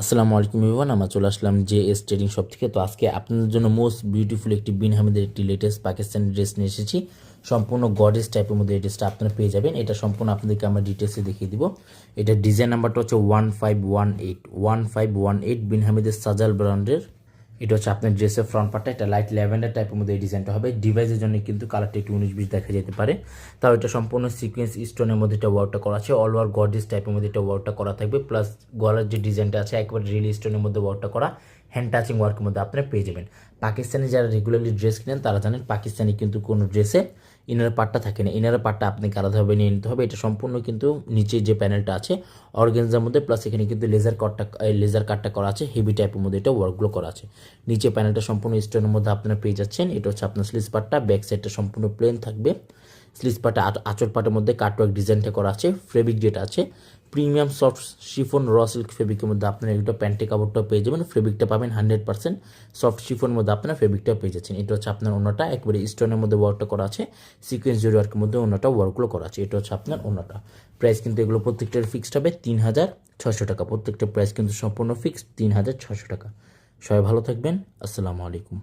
আসসালামু আলাইকুম এভরিওয়ান, আমরা চলে আসলাম জে এস ট্রেডিং শপ থেকে। তো আজকে আপনাদের জন্য মোস্ট বিউটিফুল একটি বিন হামিদের একটি লেটেস্ট পাকিস্তানি ড্রেস নিয়ে এসেছি। সম্পূর্ণ গডেস টাইপের মধ্যে এই ড্রেসটা আপনারা পেয়ে যাবেন। এটা সম্পূর্ণ আপনাদেরকে আমরা ডিটেলসে দেখিয়ে দিব। এটা ডিজাইন নাম্বারটা হচ্ছে 1518 বিন হামিদের সাজাল ব্র্যান্ডের। এটা হচ্ছে আপনার ড্রেসের ফ্রন্ট পার্টটা, এটা লাইট ল্যাভেন্ডার টাইপের মধ্যে এই ডিজাইনটা হবে। ডিভাইসের জন্য কিন্তু কালারটা একটু 19-20 দেখা যেতে পারে। তাও এটা সম্পূর্ণ সিকোয়েন্স স্টোনের মধ্যে এটা ওয়ার্কটা করা আছে। অল ওভার গর্জিয়াস টাইপের মধ্যে এটা ওয়ার্কটা করা থাকবে। প্লাস গলার যে ডিজাইনটা আছে একেবারে রিয়েল স্টোনের মধ্যে ওয়ার্কটা করা, হ্যান্ড টাচিং ওয়ার্কের মধ্যে আপনারা পেয়ে যাবেন। পাকিস্তানি যারা রেগুলারলি ড্রেস কিনেন তারা জানেন পাকিস্তানি কিন্তু কোনো ড্রেসে ইনার পার্টটা থাকে না। ইনার পার্টটা আপনাকে আলাদাভাবে নিয়ে নিতে হবে। এটা সম্পূর্ণ কিন্তু নিচে যে প্যানেলটা আছে অর্গানজার মধ্যে, প্লাস এখানে কিন্তু লেজার কাটটা করা আছে। হেভি টাইপের মধ্যে এটা ওয়ার্কগুলো করা আছে। নিচে প্যানেলটা সম্পূর্ণ স্টোনের মধ্যে আপনারা পেয়ে যাচ্ছেন। এটা হচ্ছে আপনার স্লিভস পার্টটা, ব্যাক সাইডটা সম্পূর্ণ প্লেন থাকবে। স্লিভস পার্টে আঁচল পার্টের মধ্যে কাটওয়ার্ক ডিজাইনটা করা আছে। ফেব্রিক যেটা আছে প্রিমিয়াম সফট শিফন র সিল্ক ফেব্রিকের মধ্যে আপনারা একটা প্যান্টের কাপড়টাও পেয়ে যাবেন। ফেব্রিকটা পাবেন 100% সফট শিফনের মধ্যে আপনারা ফেব্রিকটাও পেয়ে যাচ্ছেন। এটা হচ্ছে আপনার ওনাটা, একবারে স্টোনের মধ্যে ওয়ার্কটা করা আছে। সিকোয়েন্স জরি ওয়ার্কের মধ্যে ওনাটা ওয়ার্কগুলো করা আছে। এটা হচ্ছে আপনার ওনাটা। প্রাইস কিন্তু এগুলো প্রত্যেকটার ফিক্সড হবে 3600 টাকা। প্রত্যেকটা প্রাইস কিন্তু সম্পূর্ণ ফিক্সড 3600 টাকা। সবাই ভালো থাকবেন। আসসালামু আলাইকুম।